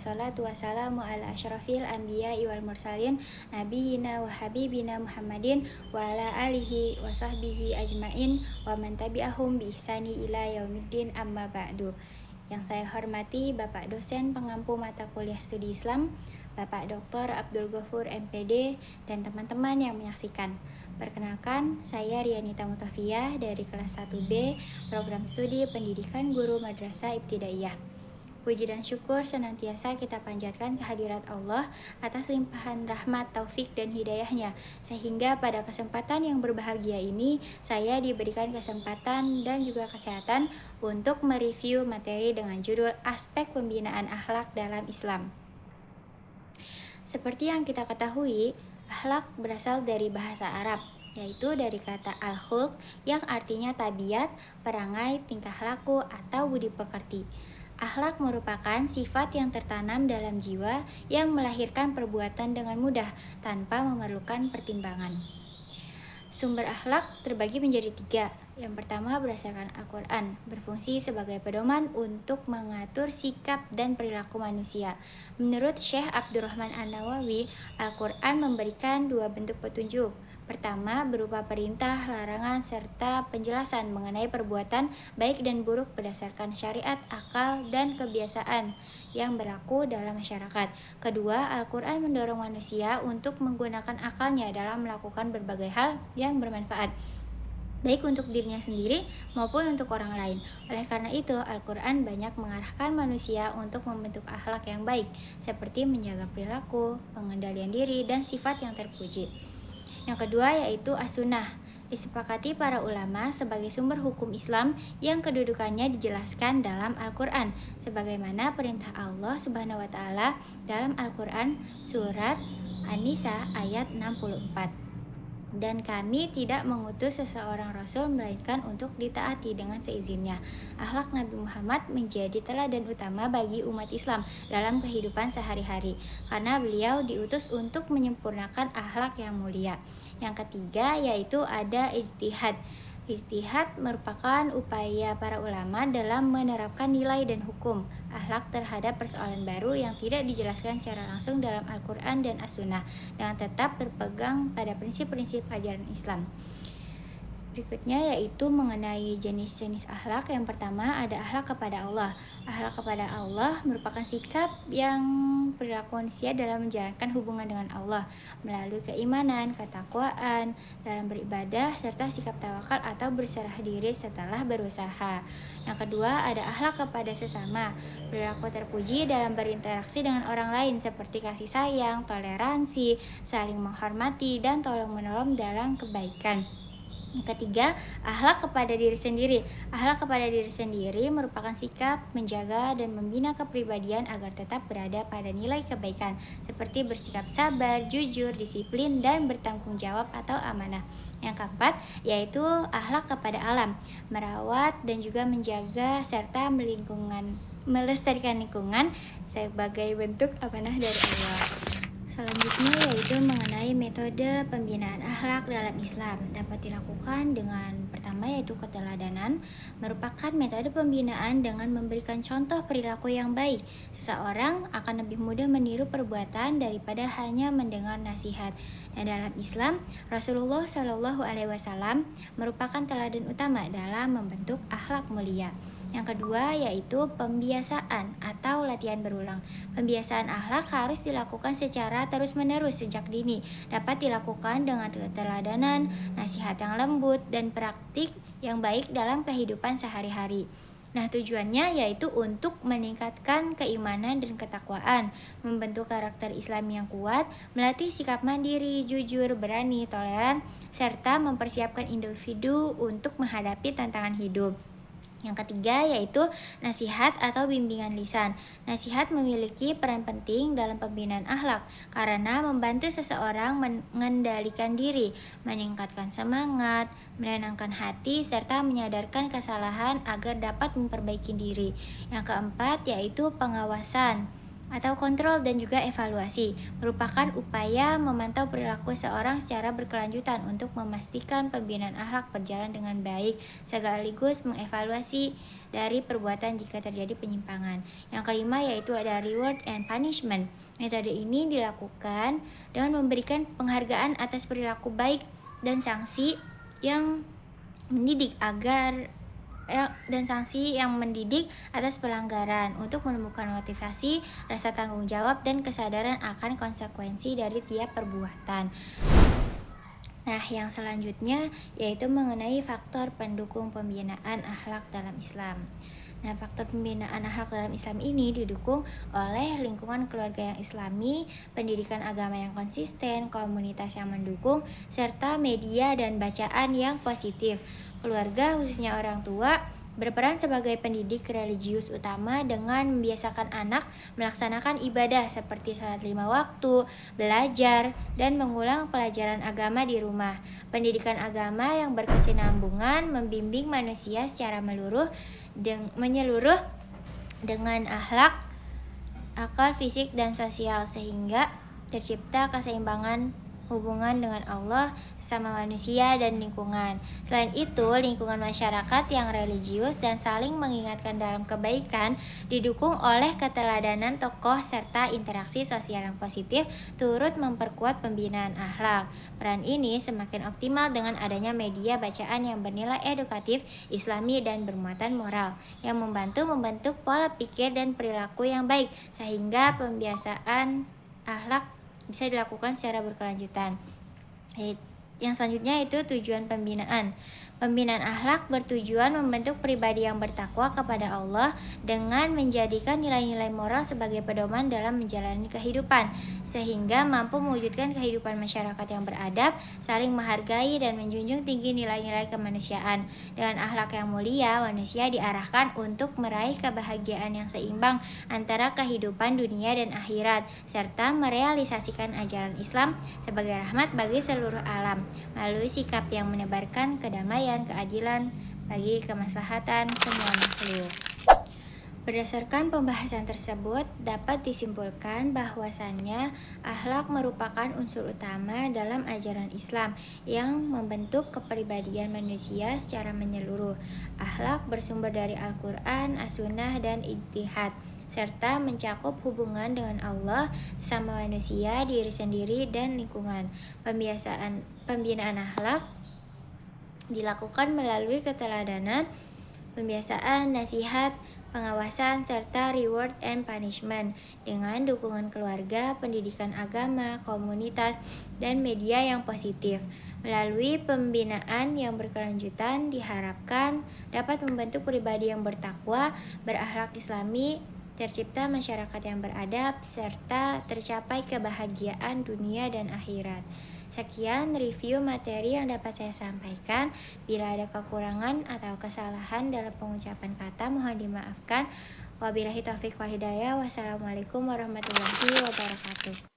wassalatu wassalamu ala asyrafil anbiya wal mursalin nabiyina wa habibina Muhammadin wa ala alihi wa sahbihi ajmain wa man tabi'ahum bi ihsani ila yaumiddin amma ba'du. Yang saya hormati Bapak dosen pengampu mata kuliah studi Islam, Bapak Dr. Abdul Ghafur MPD, dan teman-teman yang menyaksikan. Perkenalkan, saya Rianita Mutafiyah dari kelas 1B, program studi Pendidikan Guru Madrasah Ibtidaiyah. Puji dan syukur senantiasa kita panjatkan kehadirat Allah atas limpahan rahmat, taufik, dan hidayahnya, sehingga pada kesempatan yang berbahagia ini saya diberikan kesempatan dan juga kesehatan untuk mereview materi dengan judul Aspek Pembinaan Akhlak dalam Islam. Seperti yang kita ketahui, akhlak berasal dari bahasa Arab, yaitu dari kata al-khulq yang artinya tabiat, perangai, tingkah laku, atau budi pekerti. Akhlak merupakan sifat yang tertanam dalam jiwa yang melahirkan perbuatan dengan mudah tanpa memerlukan pertimbangan. Sumber akhlak terbagi menjadi 3. Yang pertama berdasarkan Al-Quran, berfungsi sebagai pedoman untuk mengatur sikap dan perilaku manusia. Menurut Syekh Abdurrahman An-Nawawi, Al-Quran memberikan 2 bentuk petunjuk. Pertama, berupa perintah, larangan, serta penjelasan mengenai perbuatan baik dan buruk berdasarkan syariat, akal, dan kebiasaan yang berlaku dalam masyarakat. Kedua, Al-Quran mendorong manusia untuk menggunakan akalnya dalam melakukan berbagai hal yang bermanfaat, baik untuk dirinya sendiri maupun untuk orang lain. Oleh karena itu, Al-Quran banyak mengarahkan manusia untuk membentuk akhlak yang baik, seperti menjaga perilaku, pengendalian diri, dan sifat yang terpuji. Yang kedua yaitu As-Sunnah, disepakati para ulama sebagai sumber hukum Islam yang kedudukannya dijelaskan dalam Al-Quran, sebagaimana perintah Allah Subhanahu wa Ta'ala dalam Al-Quran surat An-Nisa ayat 64. Dan kami tidak mengutus seseorang rasul melainkan untuk ditaati dengan seizinnya. Akhlak Nabi Muhammad menjadi teladan utama bagi umat Islam dalam kehidupan sehari-hari, karena beliau diutus untuk menyempurnakan akhlak yang mulia. Yang ketiga yaitu ada ijtihad. Ijtihad merupakan upaya para ulama dalam menerapkan nilai dan hukum akhlak terhadap persoalan baru yang tidak dijelaskan secara langsung dalam Al-Quran dan As-Sunnah, dengan tetap berpegang pada prinsip-prinsip ajaran Islam. Berikutnya yaitu mengenai jenis-jenis akhlak. Yang pertama ada akhlak kepada Allah. Akhlak kepada Allah merupakan sikap yang perilaku manusia dalam menjalankan hubungan dengan Allah melalui keimanan, ketakwaan, dalam beribadah, serta sikap tawakal atau berserah diri setelah berusaha. Yang kedua ada akhlak kepada sesama. Perilaku terpuji dalam berinteraksi dengan orang lain seperti kasih sayang, toleransi, saling menghormati, dan tolong-menolong dalam kebaikan. Yang ketiga, akhlak kepada diri sendiri. Akhlak kepada diri sendiri merupakan sikap menjaga dan membina kepribadian agar tetap berada pada nilai kebaikan, seperti bersikap sabar, jujur, disiplin, dan bertanggung jawab atau amanah. Yang keempat, yaitu akhlak kepada alam, merawat dan juga menjaga serta melestarikan lingkungan sebagai bentuk amanah dari Allah. Selanjutnya yaitu mengenai metode pembinaan akhlak dalam Islam. Dapat dilakukan dengan pertama yaitu keteladanan, merupakan metode pembinaan dengan memberikan contoh perilaku yang baik. Seseorang akan lebih mudah meniru perbuatan daripada hanya mendengar nasihat. Dan dalam Islam, Rasulullah Shallallahu Alaihi Wasallam merupakan teladan utama dalam membentuk akhlak mulia. Yang kedua yaitu pembiasaan atau latihan berulang. Pembiasaan akhlak harus dilakukan secara terus-menerus sejak dini. Dapat dilakukan dengan keteladanan, nasihat yang lembut, dan praktik yang baik dalam kehidupan sehari-hari. Nah, tujuannya yaitu untuk meningkatkan keimanan dan ketakwaan, membentuk karakter Islam yang kuat, melatih sikap mandiri, jujur, berani, toleran, serta mempersiapkan individu untuk menghadapi tantangan hidup. Yang ketiga yaitu nasihat atau bimbingan lisan. Nasihat memiliki peran penting dalam pembinaan akhlak karena membantu seseorang mengendalikan diri, meningkatkan semangat, menenangkan hati, serta menyadarkan kesalahan agar dapat memperbaiki diri. Yang keempat yaitu pengawasan atau kontrol dan juga evaluasi merupakan upaya memantau perilaku seorang secara berkelanjutan untuk memastikan pembinaan akhlak berjalan dengan baik sekaligus mengevaluasi dari perbuatan jika terjadi penyimpangan. Yang kelima yaitu ada reward and punishment. Metode ini dilakukan dengan memberikan penghargaan atas perilaku baik dan sanksi yang mendidik atas pelanggaran untuk menemukan motivasi, rasa tanggung jawab, dan kesadaran akan konsekuensi dari tiap perbuatan. Nah, yang selanjutnya yaitu mengenai faktor pendukung pembinaan akhlak dalam Islam. Nah, faktor pembinaan akhlak dalam Islam ini didukung oleh lingkungan keluarga yang islami, pendidikan agama yang konsisten, komunitas yang mendukung, serta media dan bacaan yang positif. Keluarga, khususnya orang tua, berperan sebagai pendidik religius utama dengan membiasakan anak melaksanakan ibadah seperti sholat 5 waktu, belajar, dan mengulang pelajaran agama di rumah. Pendidikan agama yang berkesinambungan membimbing manusia secara menyeluruh dengan akhlak, akal, fisik, dan sosial sehingga tercipta keseimbangan hubungan dengan Allah, sesama manusia, dan lingkungan. Selain itu, lingkungan masyarakat yang religius dan saling mengingatkan dalam kebaikan didukung oleh keteladanan tokoh serta interaksi sosial yang positif turut memperkuat pembinaan akhlak. Peran ini semakin optimal dengan adanya media bacaan yang bernilai edukatif, islami, dan bermuatan moral yang membantu membentuk pola pikir dan perilaku yang baik sehingga pembiasaan akhlak bisa dilakukan secara berkelanjutan. Yang selanjutnya itu tujuan pembinaan. Pembinaan akhlak bertujuan membentuk pribadi yang bertakwa kepada Allah dengan menjadikan nilai-nilai moral sebagai pedoman dalam menjalani kehidupan, sehingga mampu mewujudkan kehidupan masyarakat yang beradab, saling menghargai, dan menjunjung tinggi nilai-nilai kemanusiaan. Dengan akhlak yang mulia, manusia diarahkan untuk meraih kebahagiaan yang seimbang antara kehidupan dunia dan akhirat, serta merealisasikan ajaran Islam sebagai rahmat bagi seluruh alam, melalui sikap yang menebarkan kedamaian, keadilan bagi kemaslahatan semua makhluk. Berdasarkan pembahasan tersebut, dapat disimpulkan bahwasannya akhlak merupakan unsur utama dalam ajaran Islam yang membentuk kepribadian manusia secara menyeluruh. Akhlak bersumber dari Al-Quran, As-Sunnah, dan Ijtihad, serta mencakup hubungan dengan Allah, sama manusia, diri sendiri, dan lingkungan. Pembinaan akhlak dilakukan melalui keteladanan, pembiasaan, nasihat, pengawasan, serta reward and punishment dengan dukungan keluarga, pendidikan agama, komunitas, dan media yang positif. Melalui pembinaan yang berkelanjutan diharapkan dapat membentuk pribadi yang bertakwa, berakhlak islami, tercipta masyarakat yang beradab, serta tercapai kebahagiaan dunia dan akhirat. Sekian review materi yang dapat saya sampaikan. Bila ada kekurangan atau kesalahan dalam pengucapan kata, mohon dimaafkan. Wabillahi taufiq wal hidayah. Wassalamualaikum warahmatullahi wabarakatuh.